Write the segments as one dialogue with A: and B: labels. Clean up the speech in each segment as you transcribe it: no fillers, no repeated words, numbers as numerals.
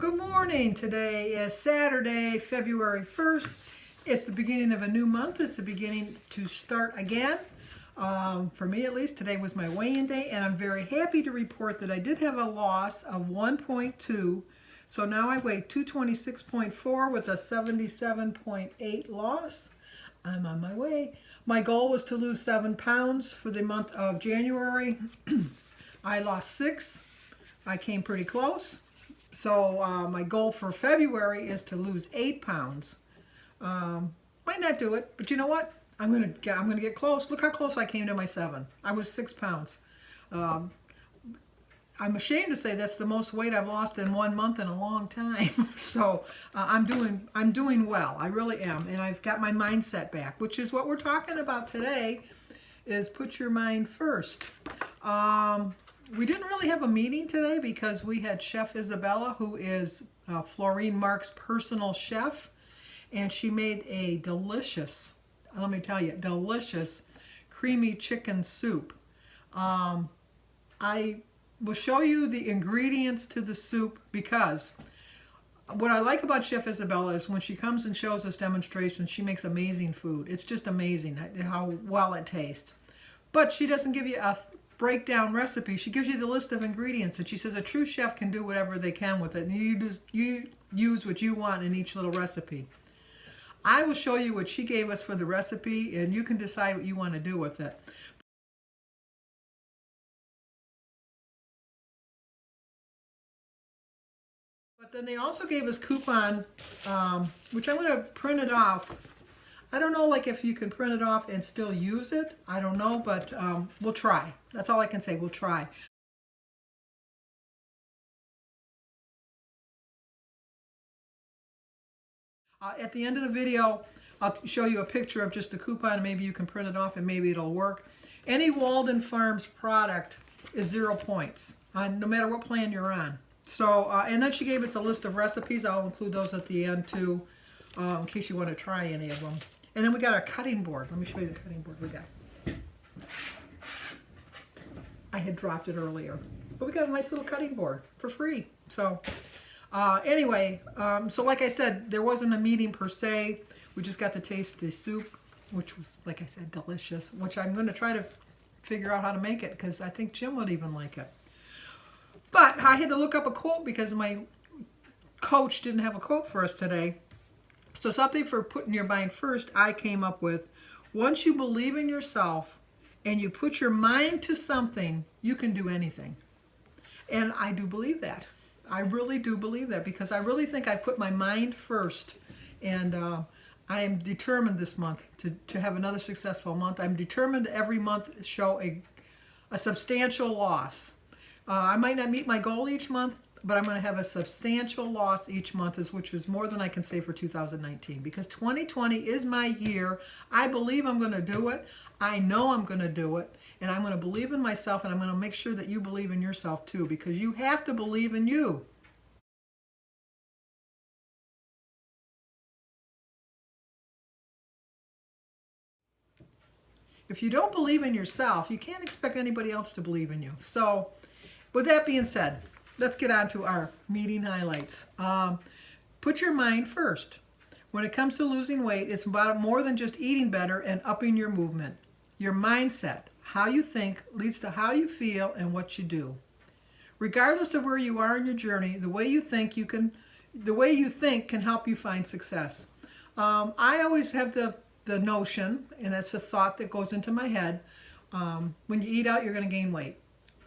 A: Good morning. Today is Saturday, February 1st. It's the beginning of a new month. It's the beginning to start again. For me at least, today was my weigh-in day, and I'm very happy to report that I did have a loss of 1.2. So now I weigh 226.4 with a 77.8 loss. I'm on my way. My goal was to lose 7 pounds for the month of January. I lost 6. I came pretty close. So my goal for February is to lose 8 pounds. Might not do it, but you know what? I'm gonna get close. Look how close I came to my 7. I was 6 pounds. I'm ashamed to say that's the most weight I've lost in 1 month in a long time. So I'm doing well. I really am, and I've got my mindset back, which is what we're talking about today. Is put your mind first. We didn't really have a meeting today because we had Chef Isabella, who is Florine Mark's personal chef, and she made a delicious, let me tell you, delicious creamy chicken soup. I will show you the ingredients to the soup because what I like about Chef Isabella is when she comes and shows us demonstrations, she makes amazing food. It's just amazing how well it tastes. But she doesn't give you a breakdown recipe. She gives you the list of ingredients, and she says a true chef can do whatever they can with it, and you use what you want in each little recipe. I will show you what she gave us for the recipe, and you can decide what you want to do with it. But then they also gave us coupon, which I'm going to print it off. I don't know, like, if you can print it off and still use it. I don't know, but we'll try. That's all I can say. We'll try. At the end of the video, I'll show you a picture of just the coupon. Maybe you can print it off and maybe it'll work. Any Walden Farms product is 0 points, no matter what plan you're on. So, and then she gave us a list of recipes. I'll include those at the end too, in case you want to try any of them. And then we got our cutting board. Let me show you the cutting board we got. I had dropped it earlier. But we got a nice little cutting board for free. So anyway, so like I said, there wasn't a meeting per se. We just got to taste the soup, which was, like I said, delicious, which I'm going to try to figure out how to make it because I think Jim would even like it. But I had to look up a quote because my coach didn't have a quote for us today. So something for putting your mind first, I came up with, once you believe in yourself and you put your mind to something, you can do anything. And I do believe that. I really do believe that because I really think I put my mind first. And I am determined this month to have another successful month. I'm determined to every month show a substantial loss. I might not meet my goal each month, but I'm going to have a substantial loss each month, which is more than I can say for 2019. Because 2020 is my year. I believe I'm going to do it. I know I'm going to do it. And I'm going to believe in myself, and I'm going to make sure that you believe in yourself too, because you have to believe in you. If you don't believe in yourself, you can't expect anybody else to believe in you. So, with that being said, let's get on to our meeting highlights. Put your mind first. When it comes to losing weight, it's about more than just eating better and upping your movement. Your mindset, how you think, leads to how you feel and what you do. Regardless of where you are in your journey, the way you think can help you find success. I always have the notion, and that's a thought that goes into my head, when you eat out, you're going to gain weight.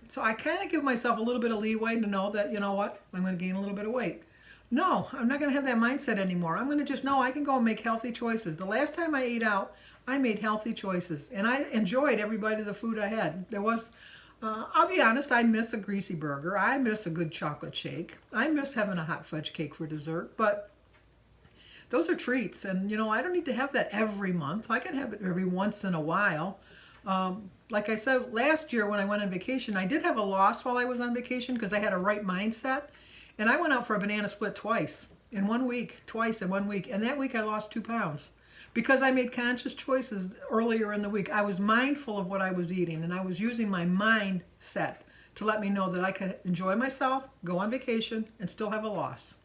A: So I kind of give myself a little bit of leeway to know that, you know what, I'm going to gain a little bit of weight. No, I'm not going to have that mindset anymore. I'm going to just know I can go and make healthy choices. The last time I ate out, I made healthy choices, and I enjoyed every bite of the food I had. There was, I'll be honest, I miss a greasy burger. I miss a good chocolate shake. I miss having a hot fudge cake for dessert, but those are treats, and you know, I don't need to have that every month. I can have it every once in a while. Like I said, last year when I went on vacation, I did have a loss while I was on vacation because I had a right mindset, and I went out for a banana split twice in 1 week, twice in 1 week, and that week I lost 2 pounds because I made conscious choices earlier in the week. I was mindful of what I was eating, and I was using my mindset to let me know that I could enjoy myself, go on vacation, and still have a loss.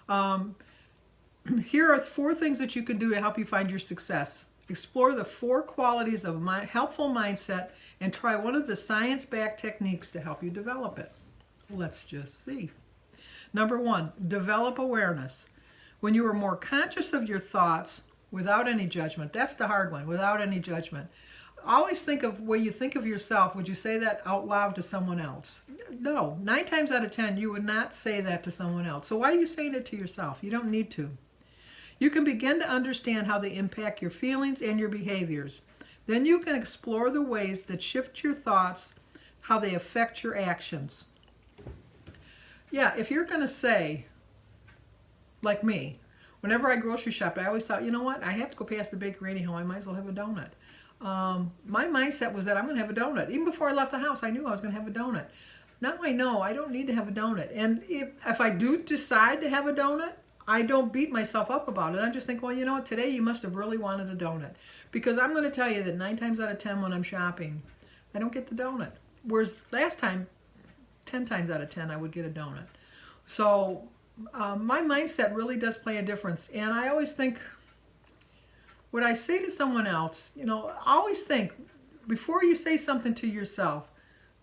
A: Here are 4 things that you can do to help you find your success. Explore the 4 qualities of my helpful mindset and try one of the science-backed techniques to help you develop it. Let's just see. Number 1, develop awareness. When you are more conscious of your thoughts without any judgment, that's the hard one, without any judgment. Always think of when you think of yourself, would you say that out loud to someone else? No, 9 times out of 10, you would not say that to someone else. So why are you saying it to yourself? You don't need to. You can begin to understand how they impact your feelings and your behaviors. Then you can explore the ways that shift your thoughts, how they affect your actions. Yeah, if you're going to say, like me, whenever I grocery shop, I always thought, you know what, I have to go past the bakery anyhow, I might as well have a donut. My mindset was that I'm going to have a donut. Even before I left the house, I knew I was going to have a donut. Now I know I don't need to have a donut. And if I do decide to have a donut, I don't beat myself up about it. I just think, well, you know what, today you must have really wanted a donut. Because I'm going to tell you that 9 times out of 10 when I'm shopping, I don't get the donut. Whereas last time, 10 times out of 10, I would get a donut. So my mindset really does play a difference. And I always think, what I say to someone else, you know, always think, before you say something to yourself,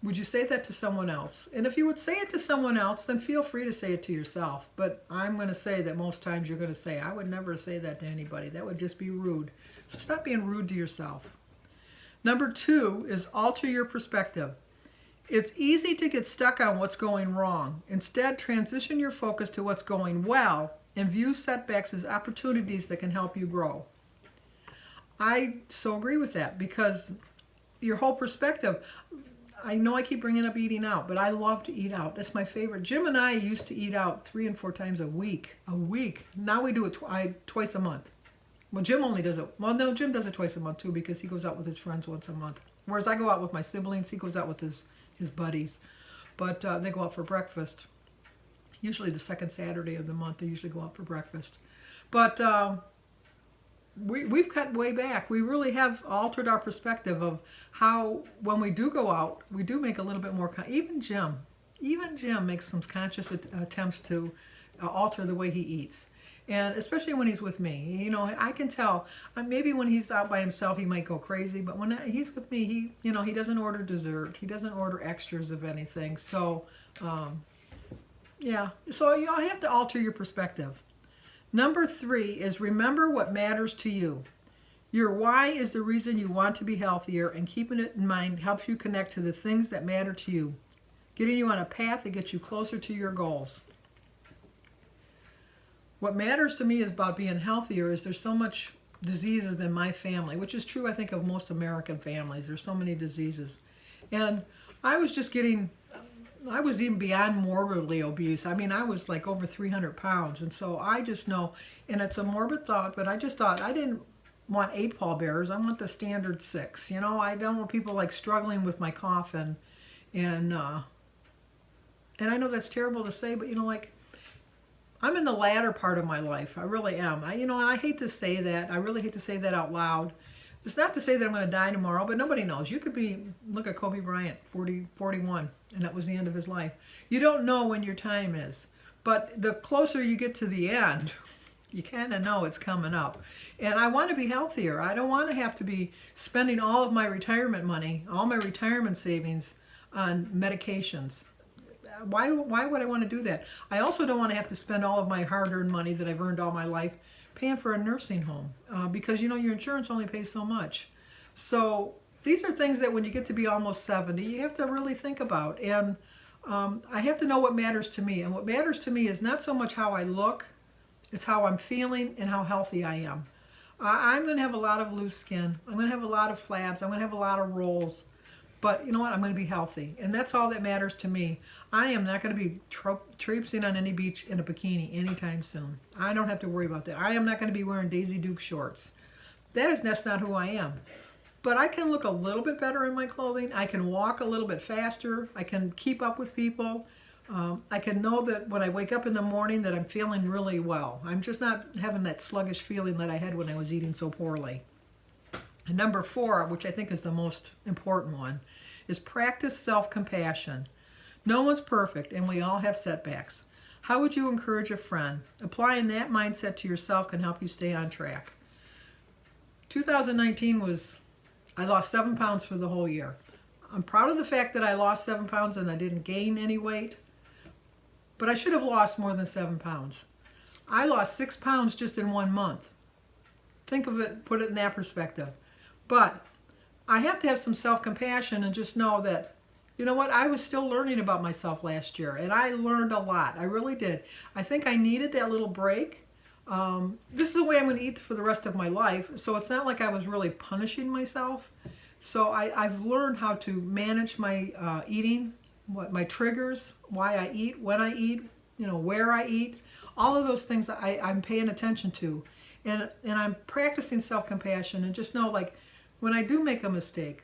A: would you say that to someone else? And if you would say it to someone else, then feel free to say it to yourself. But I'm going to say that most times you're going to say, I would never say that to anybody. That would just be rude. So stop being rude to yourself. Number 2 is alter your perspective. It's easy to get stuck on what's going wrong. Instead, transition your focus to what's going well and view setbacks as opportunities that can help you grow. I so agree with that, because your whole perspective, I know I keep bringing up eating out, but I love to eat out. That's my favorite. Jim and I used to eat out 3 and 4 times a week. Now we do it twice a month. Well, Jim only does it. Well, no, Jim does it twice a month too, because he goes out with his friends once a month. Whereas I go out with my siblings, he goes out with his buddies. But they go out for breakfast. Usually the second Saturday of the month, they usually go out for breakfast. But we've cut way back. We really have altered our perspective of how, when we do go out, we do make a little bit more. Even Jim makes some conscious attempts to alter the way he eats, and especially when he's with me. You know, I can tell. Maybe when he's out by himself, he might go crazy, but when he's with me, he doesn't order dessert. He doesn't order extras of anything. So, yeah. So you have to alter your perspective. Number 3 is remember what matters to you. Your why is the reason you want to be healthier, and keeping it in mind helps you connect to the things that matter to you, getting you on a path that gets you closer to your goals. What matters to me is about being healthier is there's so much diseases in my family, which is true, I think, of most American families. There's so many diseases. And I was even beyond morbidly obese. I mean, I was like over 300 pounds. And so I just know, and it's a morbid thought, but I just thought I didn't want 8 pallbearers. I want the standard 6. You know, I don't want people like struggling with my cough and I know that's terrible to say, but you know, like, I'm in the latter part of my life. I really am. I hate to say that. I really hate to say that out loud. It's not to say that I'm going to die tomorrow, but nobody knows. You could look at Kobe Bryant, 41, and that was the end of his life. You don't know when your time is. But the closer you get to the end, you kind of know it's coming up. And I want to be healthier. I don't want to have to be spending all of my retirement money, all my retirement savings on medications. Why would I want to do that? I also don't want to have to spend all of my hard-earned money that I've earned all my life paying for a nursing home, because your insurance only pays so much. So these are things that when you get to be almost 70, you have to really think about. And I have to know what matters to me. And what matters to me is not so much how I look, it's how I'm feeling and how healthy I am. I'm going to have a lot of loose skin. I'm going to have a lot of flabs. I'm going to have a lot of rolls. But you know what? I'm going to be healthy. And that's all that matters to me. I am not going to be traipsing on any beach in a bikini anytime soon. I don't have to worry about that. I am not going to be wearing Daisy Duke shorts. That's not who I am. But I can look a little bit better in my clothing. I can walk a little bit faster. I can keep up with people. I can know that when I wake up in the morning that I'm feeling really well. I'm just not having that sluggish feeling that I had when I was eating so poorly. And number 4, which I think is the most important one, is practice self-compassion. No one's perfect, and we all have setbacks. How would you encourage a friend? Applying that mindset to yourself can help you stay on track. 2019 I lost 7 pounds for the whole year. I'm proud of the fact that I lost 7 pounds and I didn't gain any weight, but I should have lost more than 7 pounds. I lost 6 pounds just in 1 month. Think of it, put it in that perspective. But I have to have some self-compassion and just know that, you know what, I was still learning about myself last year, and I learned a lot. I really did. I think I needed that little break. This is the way I'm going to eat for the rest of my life, so it's not like I was really punishing myself. So I've learned how to manage my eating, what my triggers, why I eat, when I eat, where I eat. All of those things I'm paying attention to. And I'm practicing self-compassion, and just know, like, when I do make a mistake,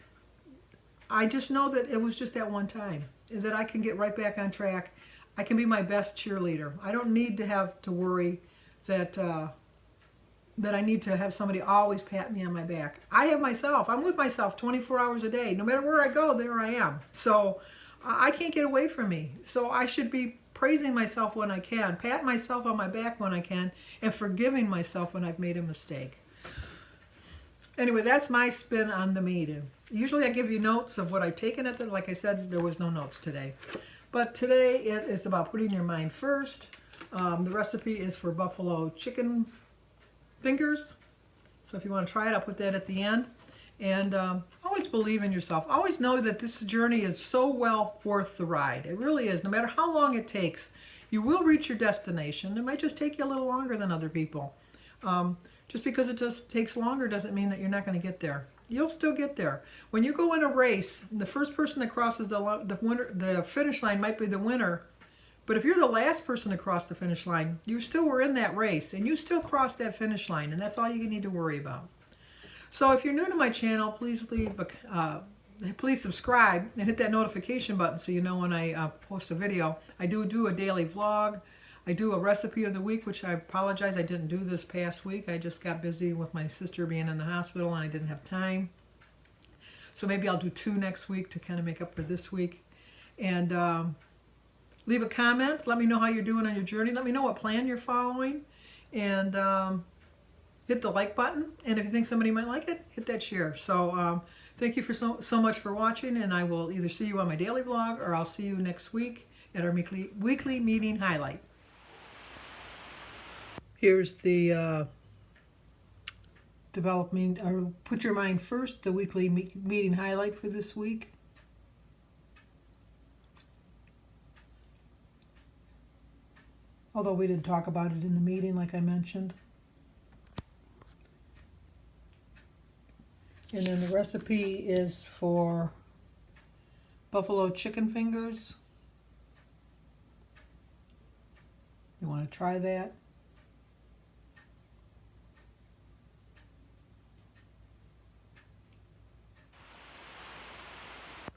A: I just know that it was just that one time, and that I can get right back on track. I can be my best cheerleader. I don't need to have to worry that I need to have somebody always pat me on my back. I have myself. I'm with myself 24 hours a day. No matter where I go, there I am. So I can't get away from me. So I should be praising myself when I can, patting myself on my back when I can, and forgiving myself when I've made a mistake. Anyway, that's my spin on the meeting. Usually I give you notes of what I've taken at it. Like I said, there was no notes today. But today it is about putting your mind first. The recipe is for buffalo chicken fingers. So if you want to try it, I'll put that at the end. And always believe in yourself. Always know that this journey is so well worth the ride. It really is. No matter how long it takes, you will reach your destination. It might just take you a little longer than other people. Just because it just takes longer doesn't mean that you're not going to get there. You'll still get there. When you go in a race, the first person that crosses the finish line might be the winner. But if you're the last person to cross the finish line, you still were in that race, and you still crossed that finish line, and that's all you need to worry about. So if you're new to my channel, please subscribe and hit that notification button so you know when I post a video. I do a daily vlog. I do a recipe of the week, which I apologize I didn't do this past week. I just got busy with my sister being in the hospital and I didn't have time. So maybe I'll do 2 next week to kind of make up for this week. And leave a comment. Let me know how you're doing on your journey. Let me know what plan you're following. And hit the like button. And if you think somebody might like it, hit that share. So thank you for so much for watching. And I will either see you on my daily vlog or I'll see you next week at our weekly meeting highlight. Here's the Put Your Mind First, the weekly meeting highlight for this week. Although we didn't talk about it in the meeting like I mentioned. And then the recipe is for buffalo chicken fingers. You want to try that?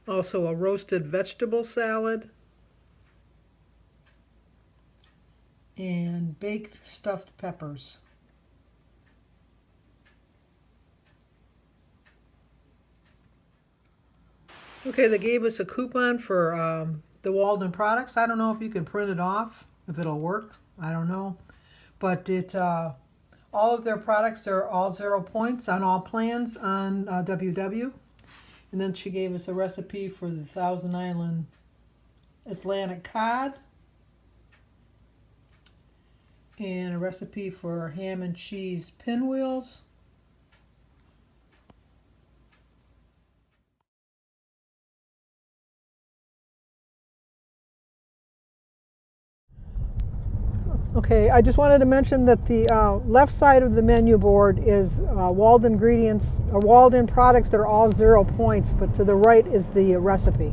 A: Also a roasted vegetable salad and baked stuffed peppers. Okay, they gave us a coupon for the Walden products. I don't know if you can print it off, if it'll work. I don't know. But all of their products are all 0 points on all plans on WW. And then she gave us a recipe for the Thousand Island Atlantic cod. And a recipe for ham and cheese pinwheels. Okay, I just wanted to mention that the left side of the menu board is Walden ingredients, or Walden products that are all 0 points, but to the right is the recipe.